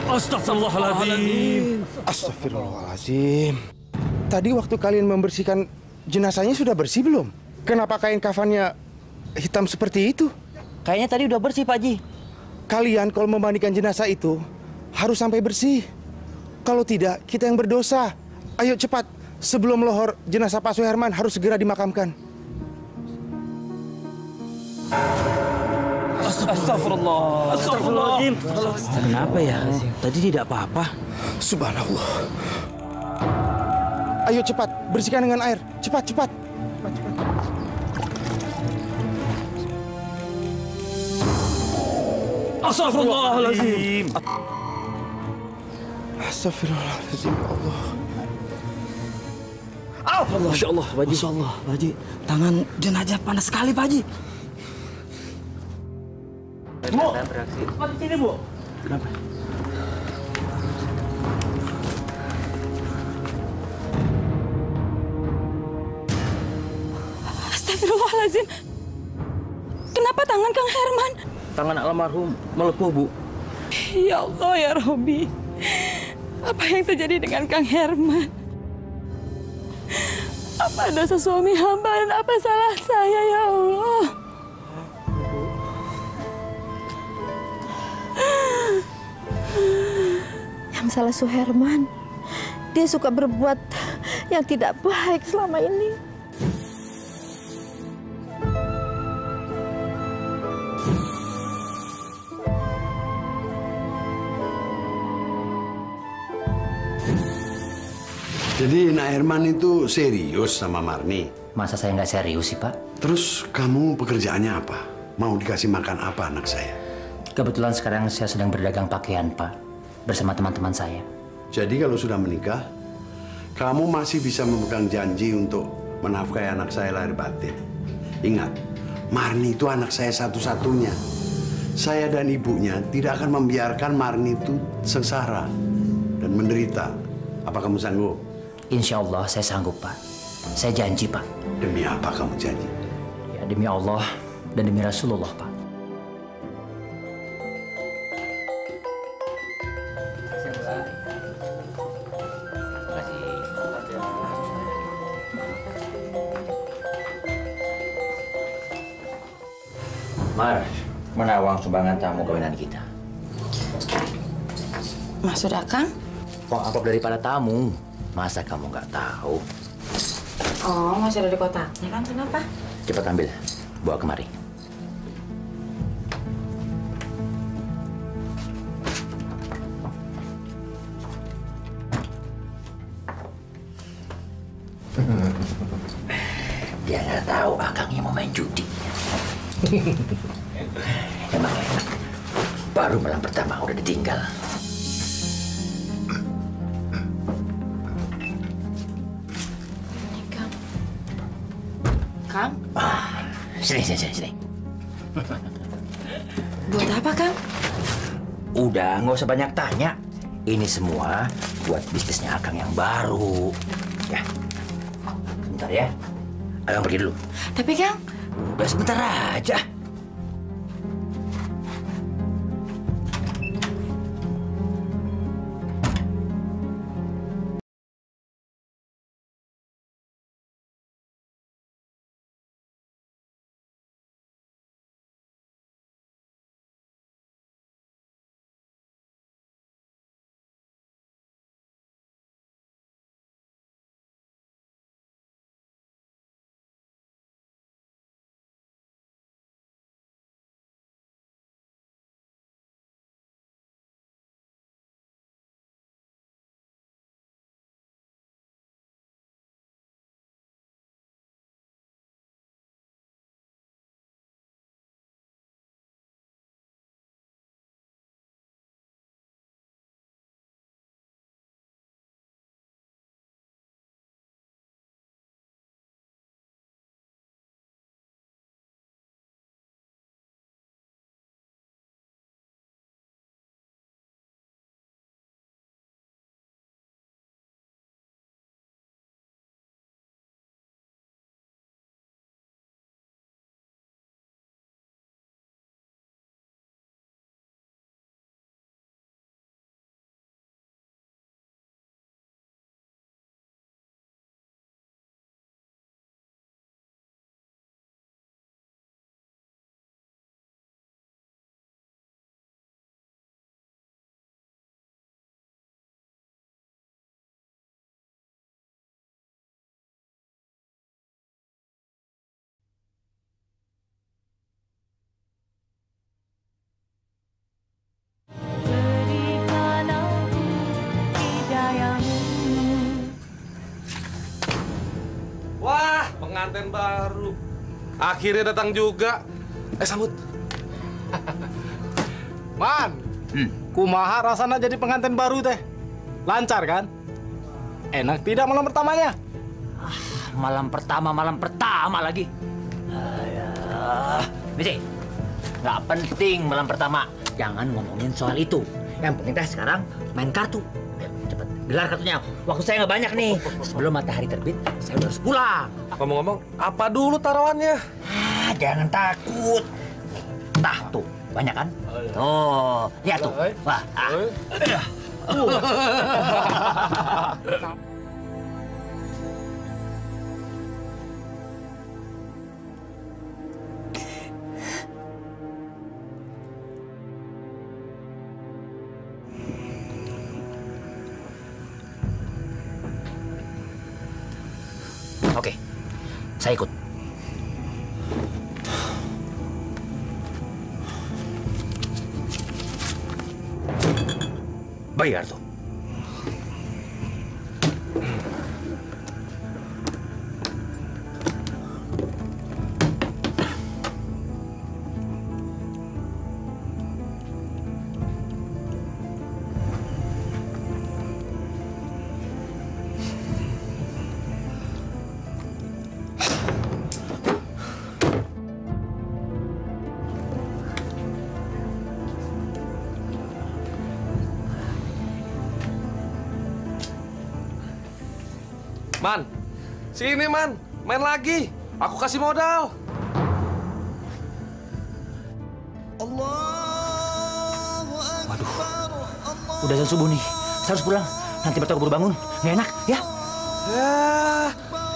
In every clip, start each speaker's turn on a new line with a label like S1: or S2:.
S1: Astagfirullahaladzim.
S2: Astagfirullahaladzim. Tadi waktu kalian membersihkan jenazahnya sudah bersih belum? Kenapa kain kafannya hitam seperti itu?
S3: Kayaknya tadi udah bersih, Pak Haji.
S2: Kalian kalau memandikan jenazah itu harus sampai bersih. Kalau tidak, kita yang berdosa. Ayo cepat, sebelum lohor jenazah Pak Suherman harus segera dimakamkan.
S3: Astagfirullah. Astagfirullahaladzim. Kenapa ya? Tadi tidak apa-apa.
S2: Subhanallah. Ayo cepat, bersihkan dengan air. Cepat, cepat.
S1: Astagfirullahaladzim.
S2: Astagfirullahaladzim, ya Allah.
S3: Masya Allah, Pak Haji. Masya Allah, Pak Haji. Tangan jenazah panas sekali, Pak Haji. Bu, cepat di sini, Bu. Kenapa?
S4: Astagfirullahaladzim. Kenapa tangan Kang Herman?
S3: Tangan almarhum melepuh, Bu.
S4: Ya Allah, ya Robi. Apa yang terjadi dengan Kang Herman? Apa dosa suami hamba dan apa salah saya, ya Allah? Yang salah Suherman. Dia suka berbuat yang tidak baik selama ini.
S5: Jadi Nak Herman itu serius sama Marni?
S6: Masa saya nggak serius sih, Pak?
S5: Terus kamu pekerjaannya apa? Mau dikasih makan apa anak saya?
S6: Kebetulan sekarang saya sedang berdagang pakaian, Pak. Bersama teman-teman saya.
S5: Jadi kalau sudah menikah, kamu masih bisa memegang janji untuk menafkahi anak saya lahir batin. Ingat, Marni itu anak saya satu-satunya. Saya dan ibunya tidak akan membiarkan Marni itu sengsara dan menderita. Apa kamu sanggup?
S6: Insya Allah saya sanggup, Pak. Saya janji, Pak.
S5: Demi apa kamu janji?
S6: Ya, demi Allah dan demi Rasulullah, Pak. Mar, mana uang sumbangan tamu kawinan kita?
S4: Maksud Akang?
S6: Uang amplop dari para tamu. Masa kamu nggak tahu?
S4: Oh, masih ada di kotaknya kan? Kenapa?
S6: Cepat ambil, bawa kemari. Dia nggak tahu Akangnya mau main judi. Emang enak. Baru malam pertama udah ditinggal.
S4: Kang?
S6: Sini.
S4: Buat apa, Kang?
S6: Udah, nggak usah banyak tanya. Ini semua buat bisnisnya Akang yang baru. Ya, sebentar ya. Akang pergi dulu.
S4: Tapi, Kang...
S6: Udah sebentar aja.
S1: pengantin baru. Akhirnya datang juga. Sambut.
S7: Man, kumaha rasanya jadi pengantin baru teh? Lancar kan? Enak tidak malam pertamanya?
S6: Malam pertama lagi. Misi, nggak penting malam pertama. Jangan ngomongin soal itu. Yang penting teh sekarang main kartu. Ayo, cepet, gelar kartunya. Waktu saya nggak banyak nih. Sebelum matahari terbit, saya udah harus pulang.
S1: Ngomong-ngomong, apa dulu taruhannya?
S6: Jangan takut. Tah, tuh, banyak kan? Oh, lihat tuh. Wah. Oke, saya ikut. Bayar tuh.
S1: Man, sini Man, main lagi. Aku kasih modal.
S6: Waduh, udah jam subuh nih. Saya harus pulang. Nanti mertua keburu bangun. Nggak enak, ya?
S1: Ya,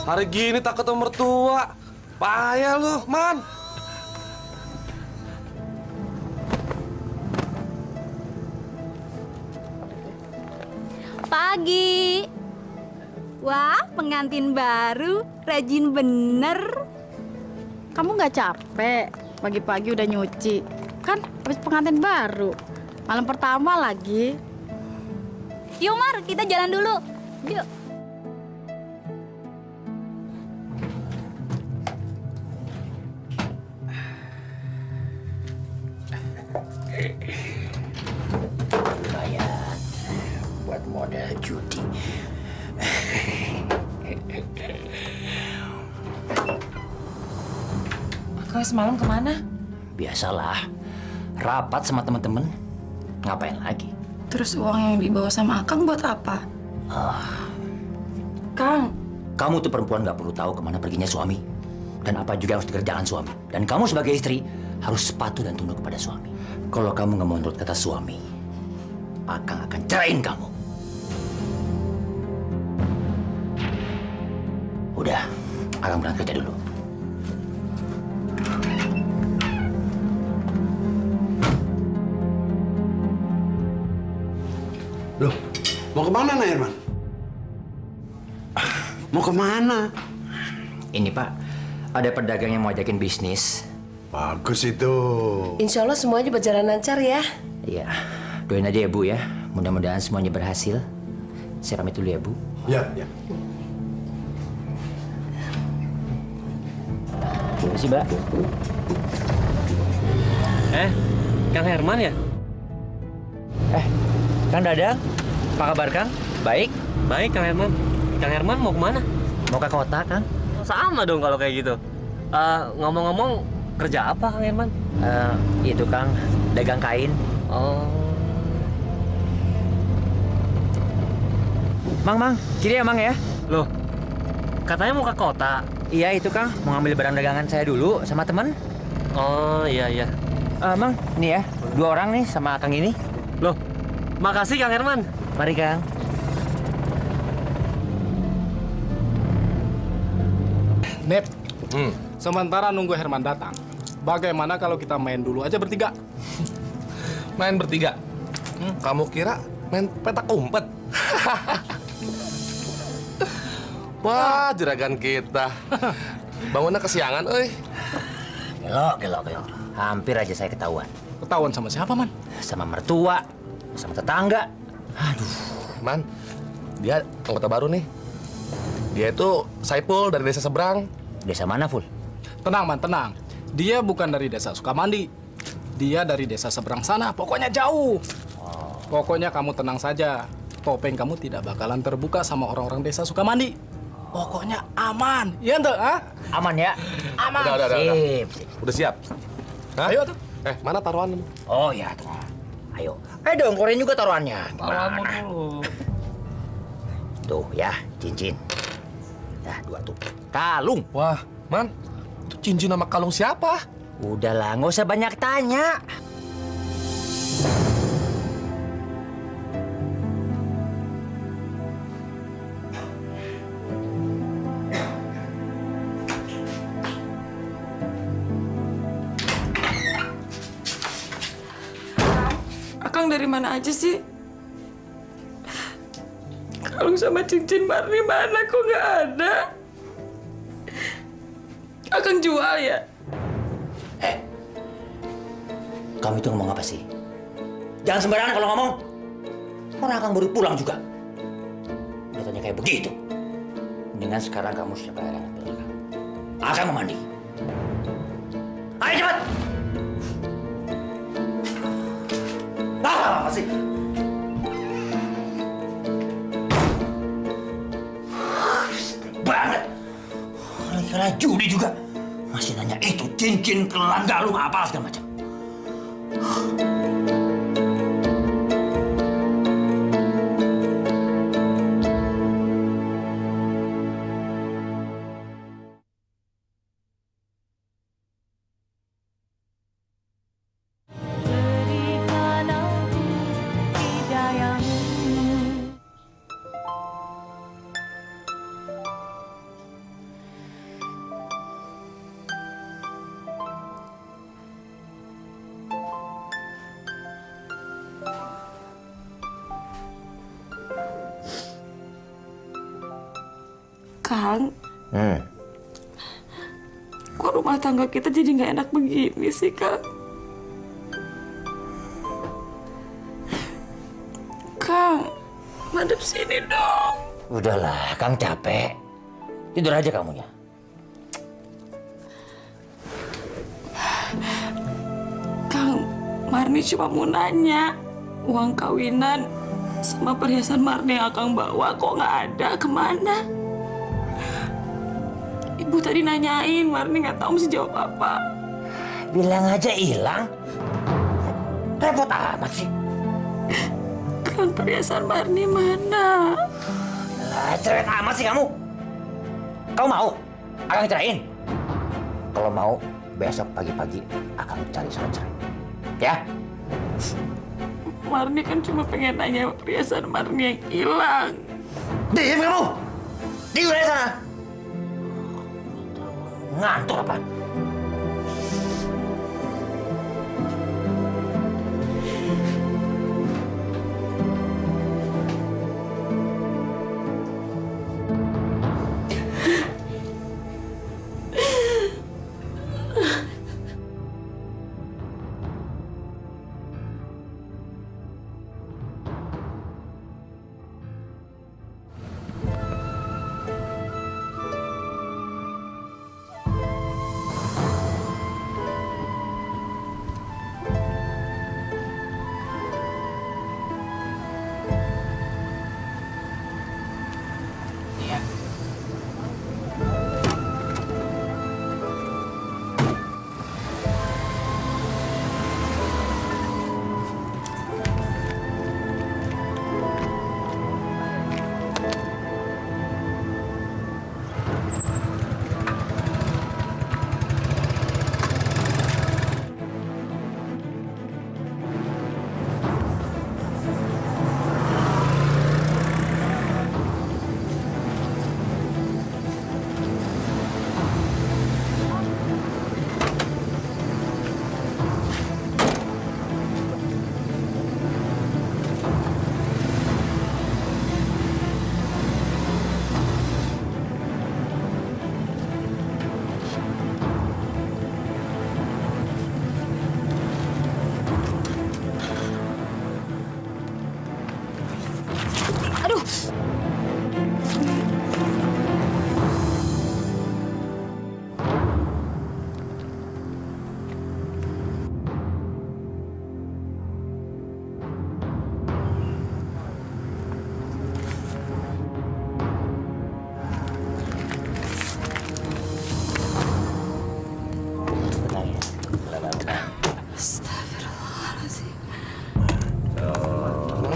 S1: hari gini takut sama mertua. Payah lu, Man.
S8: Pagi. Wah, pengantin baru, rajin bener.
S9: Kamu nggak capek? Pagi-pagi udah nyuci. Kan habis pengantin baru. Malam pertama lagi.
S8: Yuk, Mar, kita jalan dulu. Yuk.
S6: Lumayan buat modal judi.
S10: Kau semalam kemana?
S6: Biasalah, rapat sama teman-teman. Ngapain lagi?
S9: Terus uang yang dibawa sama Akang buat apa? Kang,
S6: Kamu tuh perempuan nggak perlu tahu kemana perginya suami. Dan apa juga yang harus dikerjakan suami. Dan kamu sebagai istri harus patuh dan tunduk kepada suami. Kalau kamu nggak mau nurut kata suami, Akang akan ceraiin kamu. Udah, Akang berangkat kerja dulu.
S5: Loh, mau kemana, Nairman? Mau kemana?
S6: Ini Pak, ada pedagang yang mau ajakin bisnis.
S5: Bagus itu.
S10: Insya Allah semuanya berjalan lancar ya.
S6: Iya, doain aja ya Bu ya. Mudah-mudahan semuanya berhasil. Saya pamit dulu ya Bu.
S5: Ya, ya.
S6: Terima kasih Mbak.
S11: Kang Herman ya?
S6: Kang Dadang, apa kabar Kang? Baik?
S11: Baik, Kang Herman. Kang Herman mau kemana?
S6: Mau ke kota Kang?
S11: Sama dong kalau kayak gitu. Ngomong-ngomong, kerja apa Kang Herman?
S6: Itu Kang, dagang kain.
S11: Oh.
S6: Mang, kiri ya Mang ya?
S11: Loh, katanya mau ke kota.
S6: Iya itu Kang, mau ngambil barang dagangan saya dulu sama temen.
S11: Oh, iya.
S6: Mang, nih ya, 2 orang nih sama Kang ini.
S11: Loh, makasih Kang Herman.
S6: Mari Kang.
S7: Nep, sementara nunggu Herman datang, bagaimana kalau kita main dulu aja bertiga?
S1: Main bertiga? Kamu kira main petak umpet? Wah, juragan kita. Bangunnya kesiangan, euy.
S6: Gelo. Hampir aja saya ketahuan.
S7: Ketahuan sama siapa, Man?
S6: Sama mertua, sama tetangga. Aduh.
S1: Man, dia anggota baru nih. Dia itu Saipul dari desa seberang.
S6: Desa mana, Ful?
S7: Tenang, Man, tenang. Dia bukan dari desa Sukamandi. Dia dari desa seberang sana, pokoknya jauh. Pokoknya kamu tenang saja. Topeng kamu tidak bakalan terbuka sama orang-orang desa Sukamandi. Pokoknya aman. Iya, ente, ah?
S6: Aman ya?
S7: Aman.
S1: Udah.
S6: Sip.
S1: Udah siap? Hah?
S7: Ayo tuh.
S1: Mana taruhanmu?
S6: Oh ya, ayo. Dong, korein juga taruhannya.
S11: Taruhanmu
S6: Gimana?
S11: dulu.
S6: Tuh ya, cincin. Ya, 2 tuh. Kalung.
S1: Wah, Man, itu cincin sama kalung siapa?
S6: Udahlah, nggak usah banyak tanya.
S12: Akang dari mana aja sih? Kalung sama cincin Marni mana kok nggak ada? Akang jual ya?
S6: Kamu itu ngomong apa sih? Jangan sembarangan kalau ngomong. Orang akan baru pulang juga. Katanya kayak begitu. Mendingan sekarang kamu siap air hangat belakang. Akan mau mandi. Ayo cepat! Apa sih? Banget. Kali-kali judi juga. Masih nanya itu cincin, kelang, galung, apa segala macam.
S12: Kang, kok rumah tangga kita jadi nggak enak begini sih, Kang? Kang, madep sini dong.
S6: Udahlah, Kang capek. Tidur aja kamunya.
S12: Kang, Marni cuma mau nanya, uang kawinan sama perhiasan Marni yang Akang bawa kok nggak ada, kemana? Ibu tadi nanyain, Marni nggak tahu mesti jawab apa.
S6: Bilang aja hilang. Repot amat sih.
S12: Kang, perhiasan Marni mana?
S6: Lah, cerewet amat sih kamu. Kamu mau? Akang ceraiin? Kalau mau, besok pagi-pagi Akang cari surat cerai. Ya?
S12: Marni kan cuma pengen nanya perhiasan Marni yang hilang.
S6: Diam kamu! Tidur aja sana! Ngantuk apa?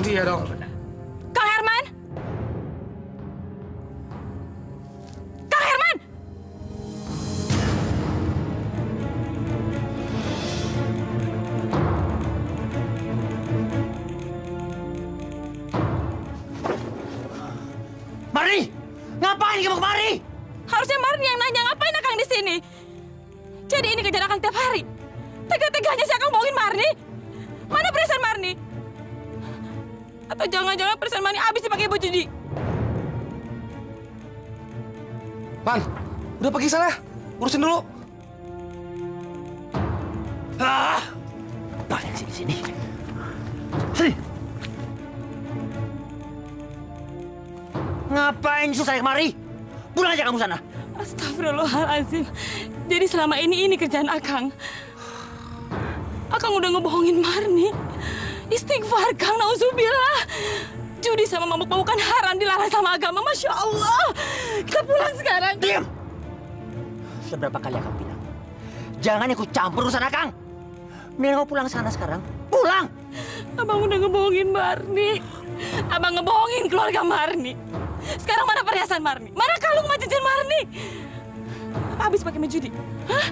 S1: dia dong.
S12: Kang Herman! Kang Herman!
S6: Marni! Ngapain kamu kemari?
S12: Harusnya Marni yang nanya, ngapain Akang di sini? Jadi ini kerjaan Akang tiap hari. Tega-teganya si Akang bohongin Marni. Mana perasaan Marni? Atau jangan-jangan perasaan Marni habis dipakai ibu judi?
S1: Man, udah pergi sana. Urusin dulu.
S6: Apaan sih di sini? Sini. Ngapain susah kemari? Pulang aja kamu sana.
S12: Astagfirullahaladzim. Jadi selama ini kerjaan Akang. Akang udah ngebohongin Marni. Istighfar, Kang. Nauzubillah. Judi sama mabuk-mabukan haram dilarang sama agama. Masya Allah. Kita pulang sekarang.
S6: Diam! Sudah berapa kali Akang bilang? Jangan ikut campur urusan Akang. Mending kamu pulang sana sekarang. Pulang!
S12: Abang udah ngebohongin Marni. Abang ngebohongin keluarga Marni. Sekarang mana perhiasan Marni? Mana kalung sama cincin Marni? Apa habis pakai judi? Hah?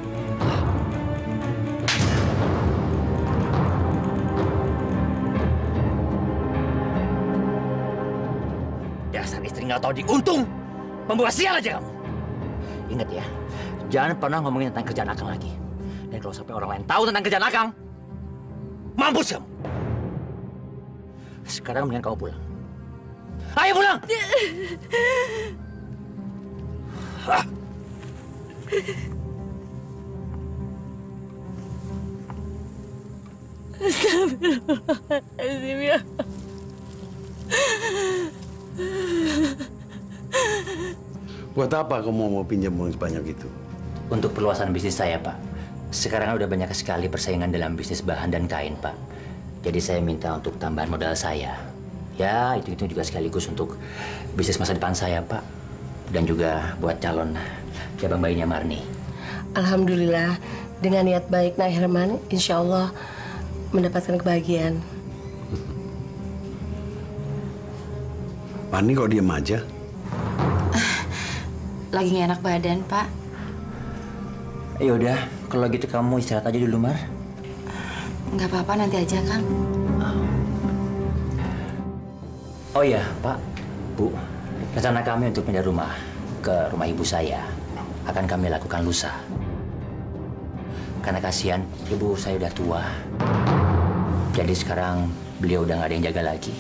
S6: Dasar istri nggak tahu diuntung. Membawa sial aja kamu. Ingat ya, jangan pernah ngomongin tentang kerjaan Akang lagi. Dan kalau sampai orang lain tahu tentang kerjaan Akang, mampus kamu. Sekarang mendingan kamu pulang. Ayo pulang!
S12: Astagfirullahaladzim ya.
S5: Buat apa kamu mau pinjam uang sebanyak itu?
S6: Untuk perluasan bisnis saya, Pak. Sekarang udah banyak sekali persaingan dalam bisnis bahan dan kain, Pak. Jadi saya minta untuk tambahan modal saya. Ya, itu juga sekaligus untuk bisnis masa depan saya, Pak. Dan juga buat calon cabang bayinya Marni.
S10: Alhamdulillah, dengan niat baik Nak Herman, insya Allah mendapatkan kebahagiaan.
S5: Marni kok diem aja?
S13: Lagi nggak enak badan, Pak.
S6: Ya udah, kalau gitu kamu istirahat aja dulu, Mar.
S13: Nggak apa-apa, nanti aja, Kang.
S6: Oh ya, Pak, Bu, rencana kami untuk pindah rumah ke rumah ibu saya akan kami lakukan lusa. Karena kasihan ibu saya udah tua. Jadi sekarang beliau udah nggak ada yang jaga lagi.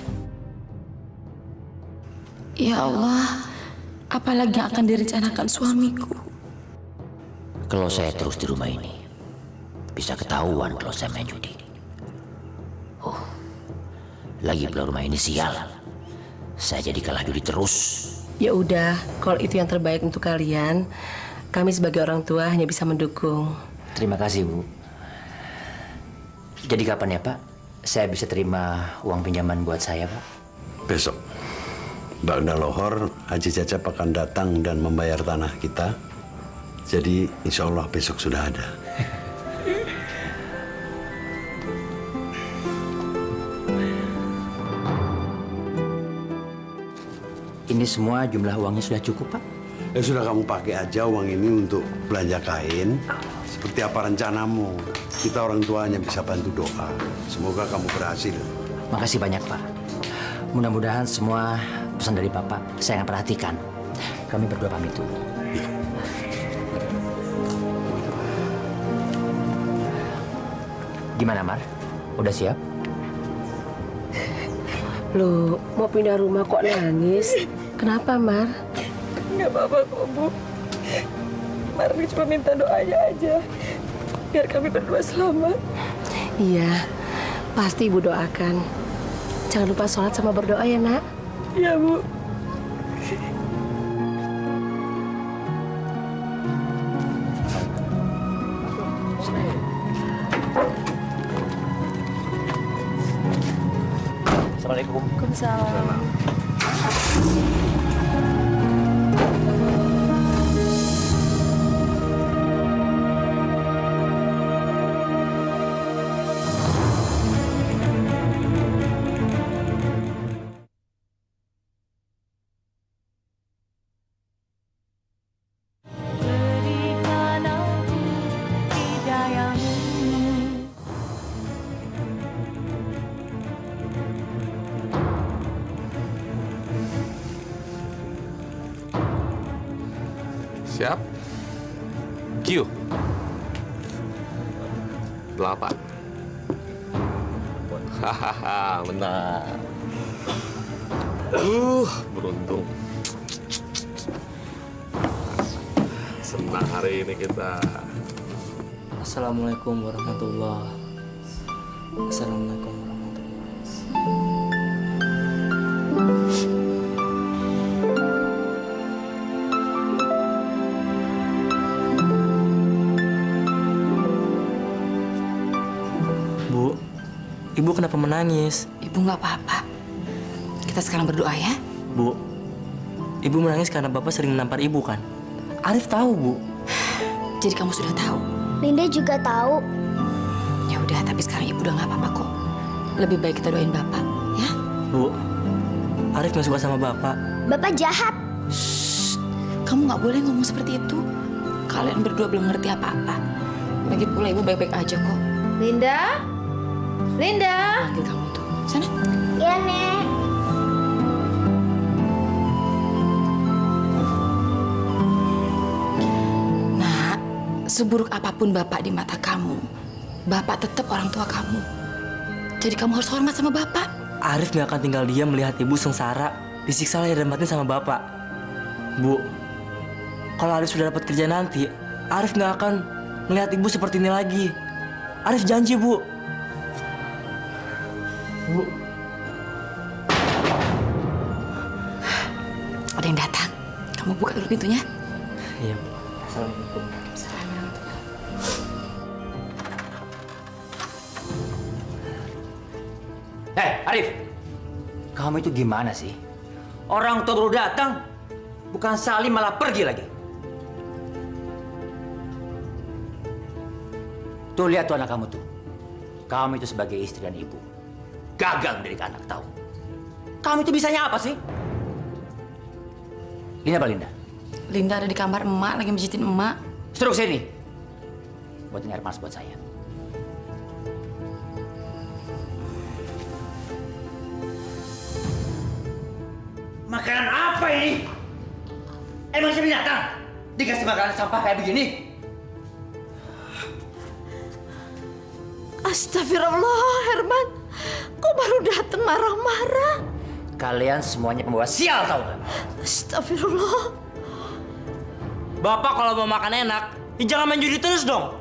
S12: Ya Allah, apalagi yang akan direncanakan suamiku?
S6: Kalau saya terus di rumah ini, bisa ketahuan kalau saya main judi. Oh, lagi pula rumah ini sial. Saya jadi kalah judi terus.
S10: Ya udah, kalau itu yang terbaik untuk kalian, kami sebagai orang tua hanya bisa mendukung.
S6: Terima kasih, Bu. Jadi kapan ya, Pak? Saya bisa terima uang pinjaman buat saya, Pak?
S5: Besok. Ba'da lohor, Haji Cacap akan datang dan membayar tanah kita. Jadi insya Allah besok sudah ada.
S6: Ini semua jumlah uangnya sudah cukup, Pak?
S5: Ya sudah, kamu pakai aja uang ini untuk belanja kain. Seperti apa rencanamu? Kita orang tua hanya bisa bantu doa. Semoga kamu berhasil.
S6: Makasih banyak, Pak. Mudah-mudahan semua pesan dari Bapak saya akan perhatikan. Kami berdua pamit dulu. Gimana, Mar? Udah siap?
S10: Loh, mau pindah rumah kok nangis? Kenapa, Mar?
S12: Nggak apa-apa kok, Bu. Marni cuma minta doanya aja. Biar kami berdua selamat.
S10: Iya, pasti Ibu doakan. Jangan lupa sholat sama berdoa ya, Nak.
S12: Iya, Bu.
S6: Assalamualaikum.
S12: Waalaikumsalam.
S1: Siap. Q. 8. Hahaha, benar. Beruntung. Senang hari ini kita.
S3: Assalamualaikum warahmatullahi wabarakatuh. Assalamualaikum warahmatullahi wabarakatuh. Bu, Ibu kenapa menangis?
S13: Ibu nggak apa-apa. Kita sekarang berdoa ya.
S3: Bu, Ibu menangis karena Bapak sering menampar Ibu kan? Arif tahu, Bu.
S13: Jadi kamu sudah tahu.
S14: Linda juga tahu.
S13: Ya udah, tapi sekarang Ibu udah nggak apa-apa kok. Lebih baik kita doain Bapak, ya?
S3: Bu, Arif nggak suka sama Bapak.
S14: Bapak jahat.
S13: Shh, kamu nggak boleh ngomong seperti itu. Kalian berdua belum ngerti apa-apa. Lagi pula Ibu baik-baik aja kok.
S4: Linda? Linda?
S13: Panggil kamu tuh. Sana.
S14: Iya, Nek.
S13: Nak, seburuk apapun Bapak di mata kamu, Bapak tetap orang tua kamu. Jadi kamu harus hormat sama Bapak.
S3: Arif nggak akan tinggal diam melihat Ibu sengsara, disiksa lahir dan batin sama Bapak. Bu, kalau Arif sudah dapat kerja nanti, Arif nggak akan melihat Ibu seperti ini lagi. Arif janji, Bu. Bu.
S13: Ada yang datang. Kamu buka dulu pintunya.
S3: Iya, Bu. Assalamualaikum.
S6: Arif, kamu itu gimana sih? Orang tua baru datang, bukan salim malah pergi lagi. Tuh lihat tuh anak kamu tuh. Kamu itu sebagai istri dan ibu gagal mendidik anak, tahu? Kamu itu bisanya apa sih? Linda apa Linda?
S13: Linda ada di kamar emak, lagi mijitin emak.
S6: Suruh sini. Buat air panas buat saya. Makanan apa ini? Emang si binatang dikasih makanan sampah kayak begini?
S4: Astagfirullah, Herman. Kok baru datang marah-marah?
S6: Kalian semuanya pembawa sial, tahu nggak?
S4: Astagfirullah.
S3: Bapak kalau mau makan enak, ya jangan main judi terus dong.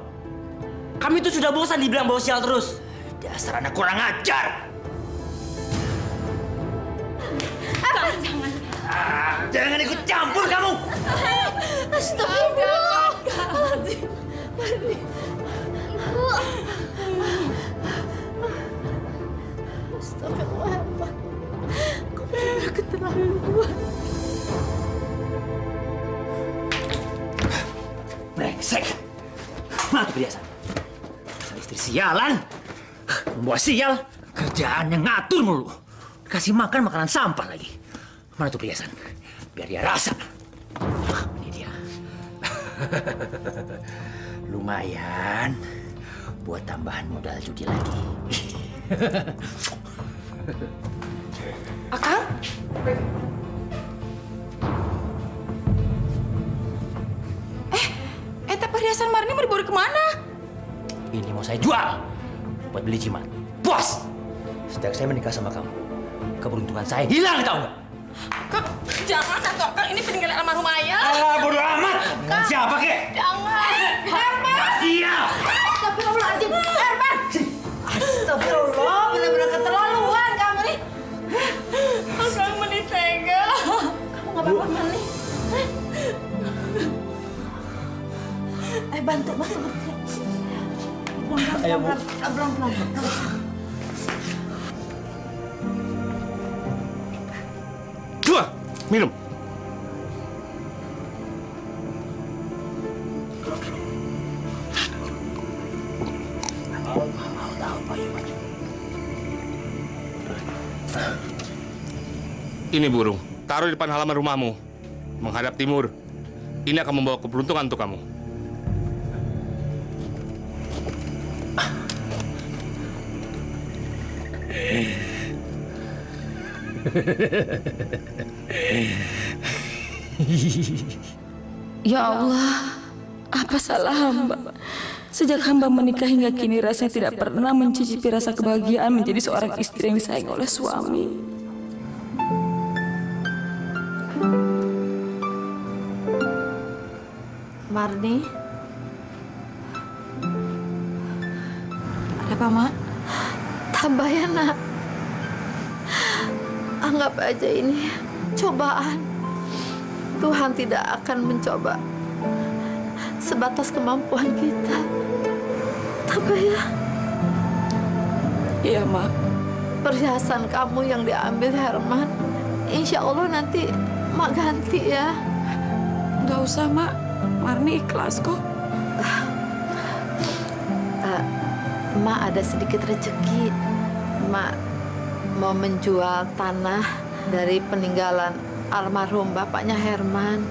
S3: Kami itu sudah bosan dibilang bawa sial terus.
S6: Dasar anak kurang ajar. Jangan ikut campur kamu.
S4: Astagfirullah. Marni. Astagfirullah, Herman. Kau benar-benar keterlaluan.
S6: Brengsek. Mana tuh perhiasan? Istri sialan. Membawa sial. Kerjaannya ngatur mulu. Kasih makan makanan sampah lagi. Mana tuh perhiasan? Biar dia rasa. Ini dia. Lumayan. Buat tambahan modal judi lagi.
S13: Akang? Eta perhiasan Marni mau dibawa kemana?
S6: Ini mau saya jual. Buat beli jimat. Puas! Sejak saya menikah sama kamu, keberuntungan saya hilang, tahu nggak?
S12: Kak, jangan atau Kang, ini peninggalan almarhum ayah.
S6: Ah, bodo amat.
S12: Kak,
S6: siapa kek?
S12: Jangan. Herman.
S6: Sial.
S12: Astagfirullahaladzim. Herman. Astagfirullah, benar-benar keterlaluan kamu nih. Akang menitega. Kamu nggak apa-apa, Mali. Bantu.
S3: Ayo, Bu.
S12: Pelan-pelan.
S1: Dua, minum. Ini burung, taruh di depan halaman rumahmu, menghadap timur. Ini akan membawa keberuntungan untuk kamu.
S12: Ya Allah, apa salah hamba? Sejak hamba menikah hingga kini rasanya tidak pernah mencicipi rasa kebahagiaan menjadi seorang istri yang disayangi oleh suami.
S4: Marni,
S12: ada apa, Mak?
S4: tabah ya nak. Anggap aja ini cobaan. Tuhan tidak akan mencoba sebatas kemampuan kita. Tabah ya.
S12: Iya, Mak.
S4: Perhiasan kamu yang diambil Herman, insya Allah nanti Mak ganti ya.
S12: Nggak usah, Mak. Marni ikhlas kok.
S4: Mak ada sedikit rezeki. Mak mau menjual tanah dari peninggalan almarhum bapaknya Herman.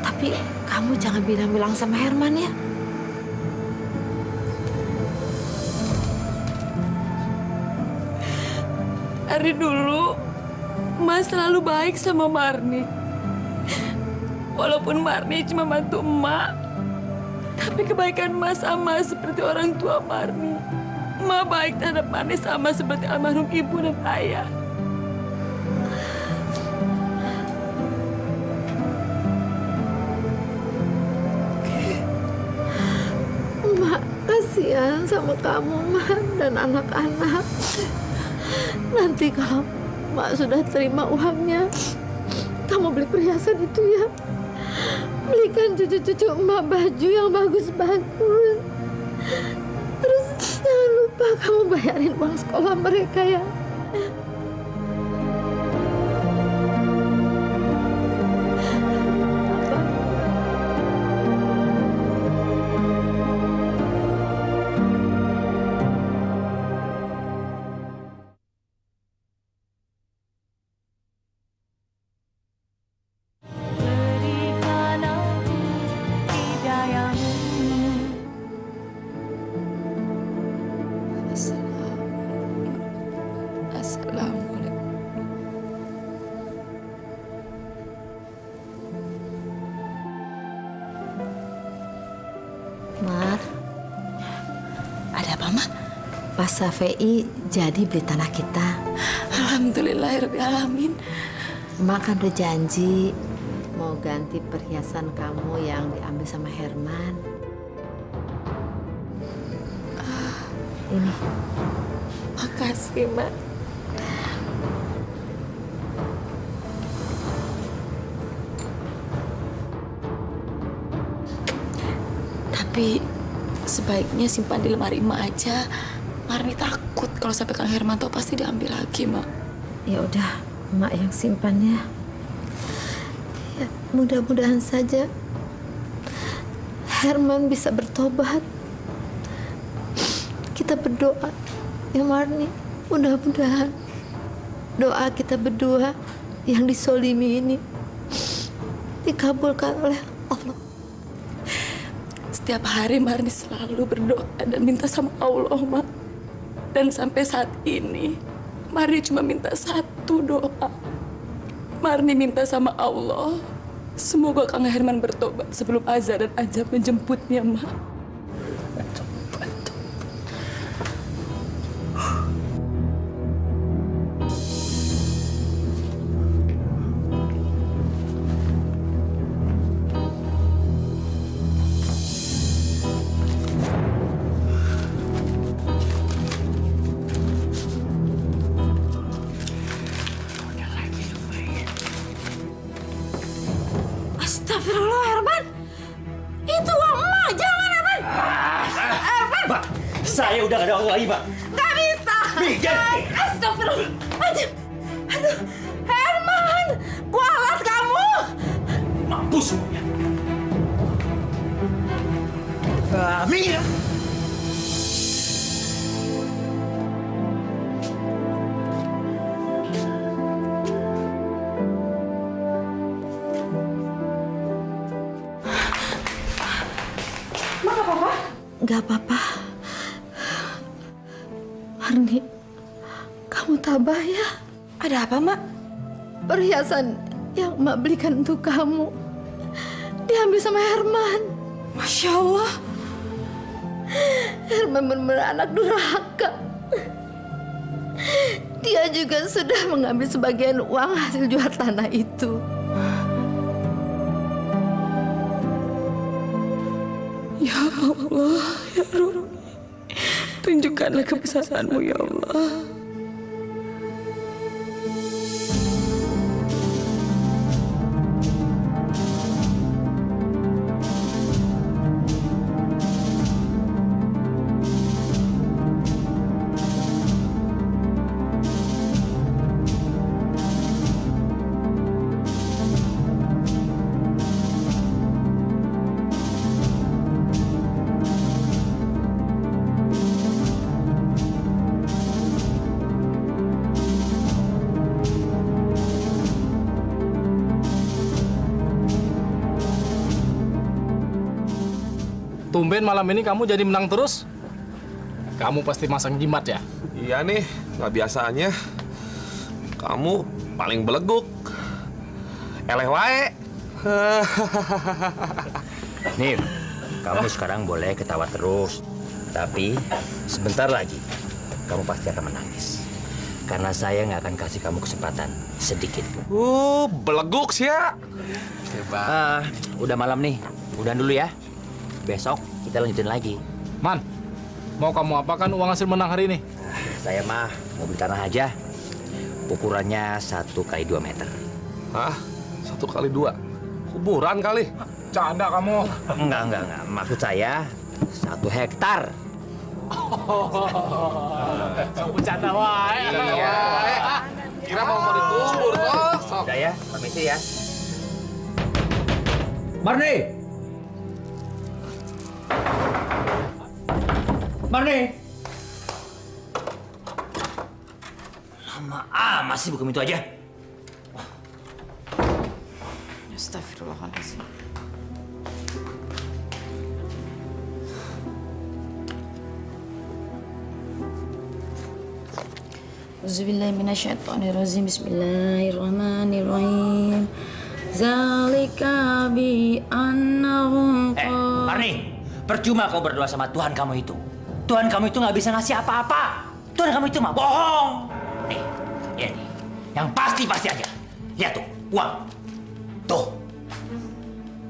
S4: Tapi kamu jangan bilang-bilang sama Herman ya.
S12: Dari dulu, Mas selalu baik sama Marni. Walaupun Marni cuma bantu emak, tapi kebaikan Mas sama seperti orang tua Marni. Emak baik terhadap Marni sama seperti almarhum ibu dan ayah.
S4: Mak kasihan sama kamu, Mak, dan anak-anak. Nanti kalau Mak sudah terima uangnya, kamu beli perhiasan itu ya. Belikan cucu-cucu Emak baju yang bagus-bagus. Terus jangan lupa kamu bayarin uang sekolah mereka ya. Mas Safei jadi beli tanah kita.
S12: Alhamdulillahirrahmanirrahim.
S4: Mak kan udah janji mau ganti perhiasan kamu yang diambil sama Herman. Ini.
S12: Makasih, Mak. Tapi sebaiknya simpan di lemari emak aja. Marni takut kalau sampai Kang Herman tahu pasti diambil lagi, Mak.
S4: Ya udah, Mak yang simpannya. Ya, mudah-mudahan saja Herman bisa bertobat. Kita berdoa, ya Marni. Mudah-mudahan doa kita berdua yang disolimi ini dikabulkan oleh Allah.
S12: Setiap hari Marni selalu berdoa dan minta sama Allah, Mak. Dan sampai saat ini, Marni cuma minta satu doa. Marni minta sama Allah, semoga Kang Herman bertobat sebelum azan dan ajab menjemputnya, Mak.
S4: Astagfirullah, Herman. Itu uang emak, jangan, Herman. Herman.
S6: Mbak, saya udah gak ada uang lagi, Mbak.
S4: Gak bisa. Astagfirullah. Aduh, Herman. Kualat kamu.
S6: Mampus semuanya. Mia.
S4: Gak apa-apa. Marni, kamu tabah ya.
S12: Ada apa, Mak?
S4: Perhiasan yang Mak belikan untuk kamu. diambil sama Herman.
S12: Masya Allah.
S4: Herman benar-benar anak durhaka. Dia juga sudah mengambil sebagian uang hasil jual tanah itu.
S12: Ya Allah, ya Rabbi, tunjukkanlah kebesaran-Mu ya Allah.
S7: Tumben malam ini kamu jadi menang terus? Kamu pasti masang jimat ya?
S15: Iya nih, nggak biasanya. Kamu paling beleguk. Eleh wae.
S6: Nih, kamu sekarang boleh ketawa terus. Tapi sebentar lagi kamu pasti akan menangis. Karena saya nggak akan kasih kamu kesempatan sedikit pun.
S15: Beleguk sih ya.
S6: Hebat. Udah malam nih, udahan dulu ya. Besok kita lanjutin lagi.
S7: Man, mau kamu apakan uang hasil menang hari ini?
S6: Saya mah mau beli tanah aja. Ukurannya 1 kali 2 meter.
S15: Hah? 1 kali 2? Kuburan kali?
S7: Canda kamu.
S6: Enggak. Maksud saya 1 hektar.
S7: Kamu canda wae.
S15: Iya. Kira mau dikubur kok.
S6: Udah ya, permisi ya. Marni! Lama masih bukan itu aja.
S13: Astagfirullahaladzim. Auzubillahi minasyaitonirrajim. Bismillahirrahmanirrahim. Zalika bi annahum
S6: Marni, percuma kau berdoa sama Tuhan kamu itu. Tuhan kamu itu nggak bisa ngasih apa-apa. Tuhan kamu itu mah bohong. Nih, ini. Yang pasti aja. Lihat tuh, uang. Tuh.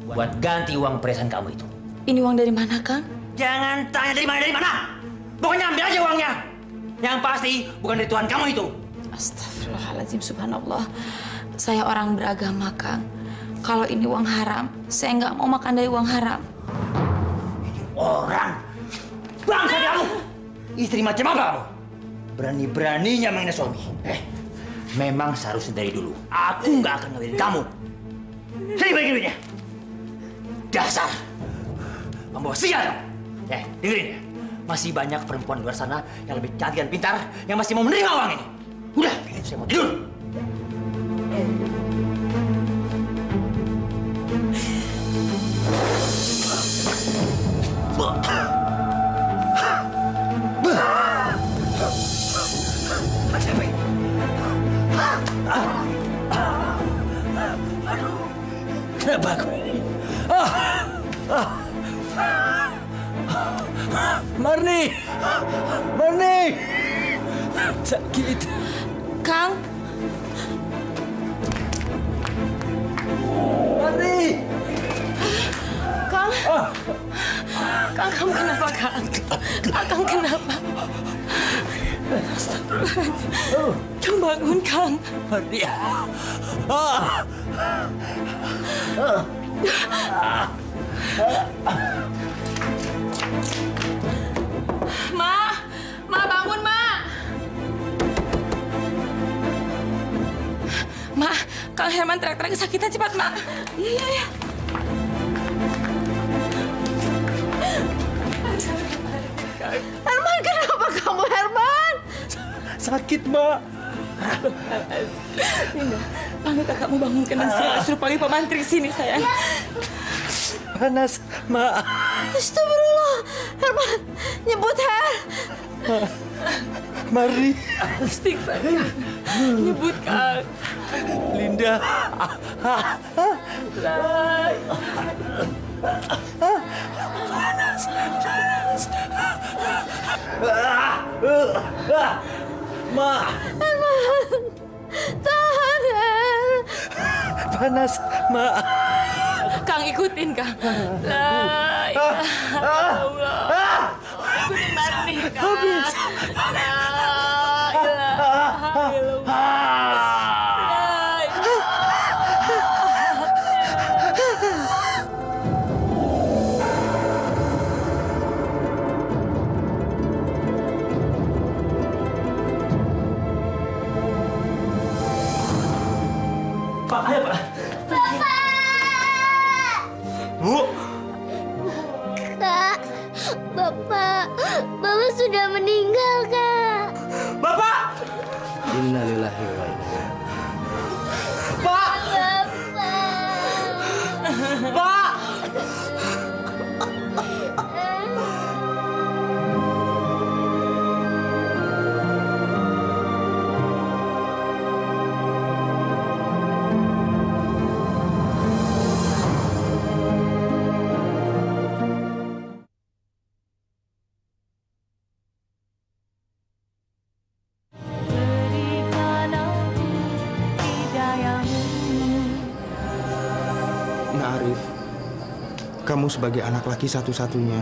S6: Buat ganti uang perhiasan kamu itu.
S13: Ini uang dari mana, Kang?
S6: Jangan tanya dari mana. Pokoknya ambil aja uangnya. Yang pasti bukan dari Tuhan kamu itu.
S13: Astagfirullahaladzim, subhanallah. Saya orang beragama, Kang. Kalau ini uang haram, saya nggak mau makan dari uang haram.
S6: Orang bangsa kamu, istri macam apa kamu? Berani-beraninya menghina suami. Memang seharusnya dari dulu aku nggak akan ngawinin kamu. Sini bagi duitnya. Dasar pembawa sial. Dengerin ya, masih banyak perempuan di luar sana yang lebih cantik dan pintar yang masih mau menerima uang ini. Udah, saya mau tidur. Kenapa aku? Marni! Sakit.
S12: Kang.
S6: Marni!
S12: Kang. Kang, kamu kenapa, Kang? Kang kenapa? Astagfirullahaladzim. Kang bangun, Kang.
S6: Marni.
S12: Ma bangun, Ma. Ma, Kang Herman teriak-teriak kesakitan, cepat, Ma. Iya.
S4: Herman, kenapa kamu, Herman?
S6: Sakit, Mbak.
S12: Panggil kakakmu bangunkan Sila. Suruh panggil Pak Mantri sini, sayang.
S6: Panas, Mak.
S4: Astagfirullah. Herman, nyebut Her.
S2: Marni.
S12: Istighfar. Nyebutkan.
S2: Linda.
S3: Panas. Ma.
S4: Tahan, El.
S3: Panas, Ma.
S12: Kang ikutin, Kang. La ilaha illallah. Ikutin Marni, Kang. La ilaha illallah.
S3: Pak, ayo Pak. Bu.
S14: Kak, Bapak sudah meninggal, Kak.
S3: Bapak.
S2: Innalillahi wa inna.
S3: Pak. Pak.
S2: Kamu sebagai anak laki satu-satunya,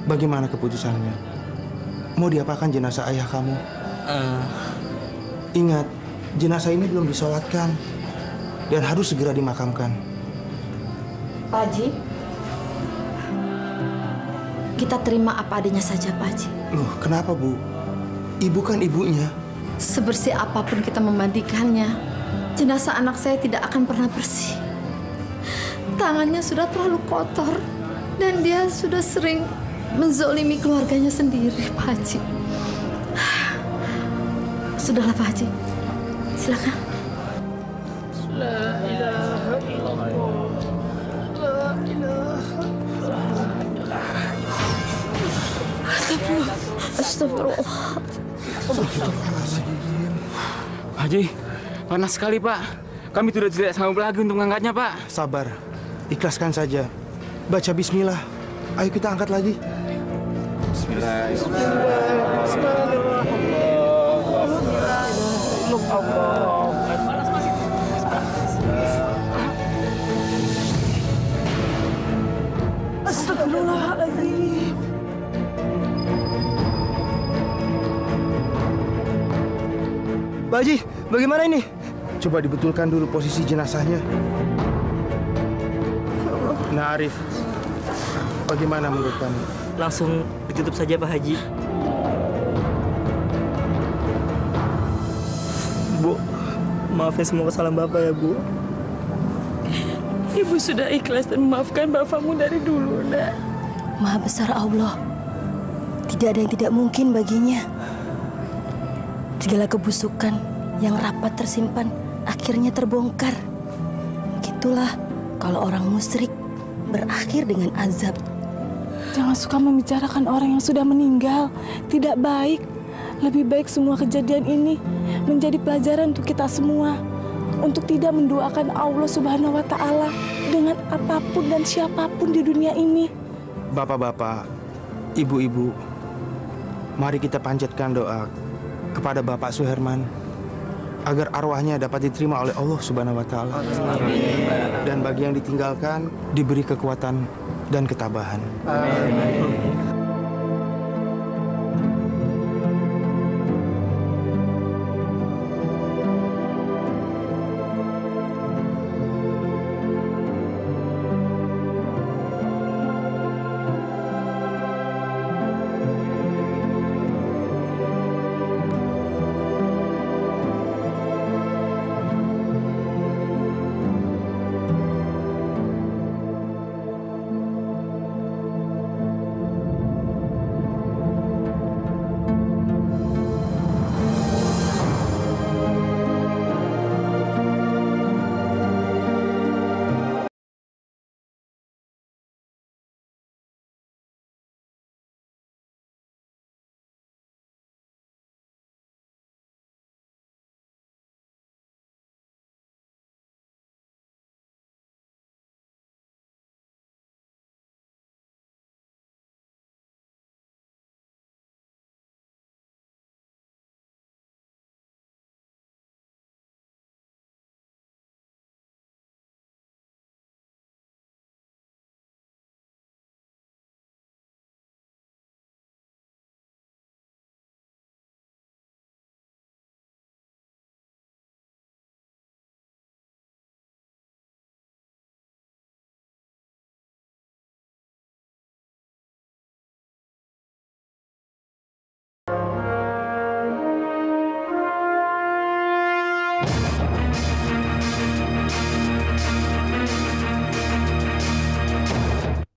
S2: bagaimana keputusannya? Mau diapakan jenazah ayah kamu? Ingat, jenazah ini belum disolatkan dan harus segera dimakamkan.
S9: Pak Haji, kita terima apa adanya saja, Pak Haji.
S2: Loh, kenapa, Bu? Ibu kan ibunya.
S9: Sebersih apapun kita memandikannya, jenazah anak saya tidak akan pernah bersih. Tangannya sudah terlalu kotor dan dia sudah sering menzolimi keluarganya sendiri, Pak Haji. Sudahlah, Pak Haji. Silakan.
S12: La ilaha illallah. La ilaha illallah. Astagfirullah.
S16: Haji, panas sekali, Pak. Kami tidak sanggup lagi untuk mengangkatnya, Pak.
S2: Sabar. Ikhlaskan saja. Baca bismillah. Ayo kita angkat lagi.
S12: Astagfirullahaladzim.
S2: Pak Haji, bagaimana ini? Coba dibetulkan dulu posisi jenazahnya. Nah, Arif, bagaimana menurut kamu?
S3: Langsung ditutup saja, Pak Haji. Bu, maafin semua kesalahan Bapak ya, Bu.
S12: Ibu sudah ikhlas dan memaafkan bapakmu dari dulu, Nak.
S10: Maha besar Allah. Tidak ada yang tidak mungkin baginya. Segala kebusukan yang rapat tersimpan akhirnya terbongkar. Begitulah kalau orang musyrik berakhir dengan azab.
S12: Jangan suka membicarakan orang yang sudah meninggal. Tidak baik. Lebih baik semua kejadian ini menjadi pelajaran untuk kita semua. Untuk tidak mendoakan Allah Subhanahu wa Ta'ala dengan apapun dan siapapun di dunia ini.
S2: Bapak-bapak, ibu-ibu, mari kita panjatkan doa kepada Bapak Suherman agar arwahnya dapat diterima oleh Allah Subhanahu wa Ta'ala. Dan bagi yang ditinggalkan diberi kekuatan dan ketabahan. Amin.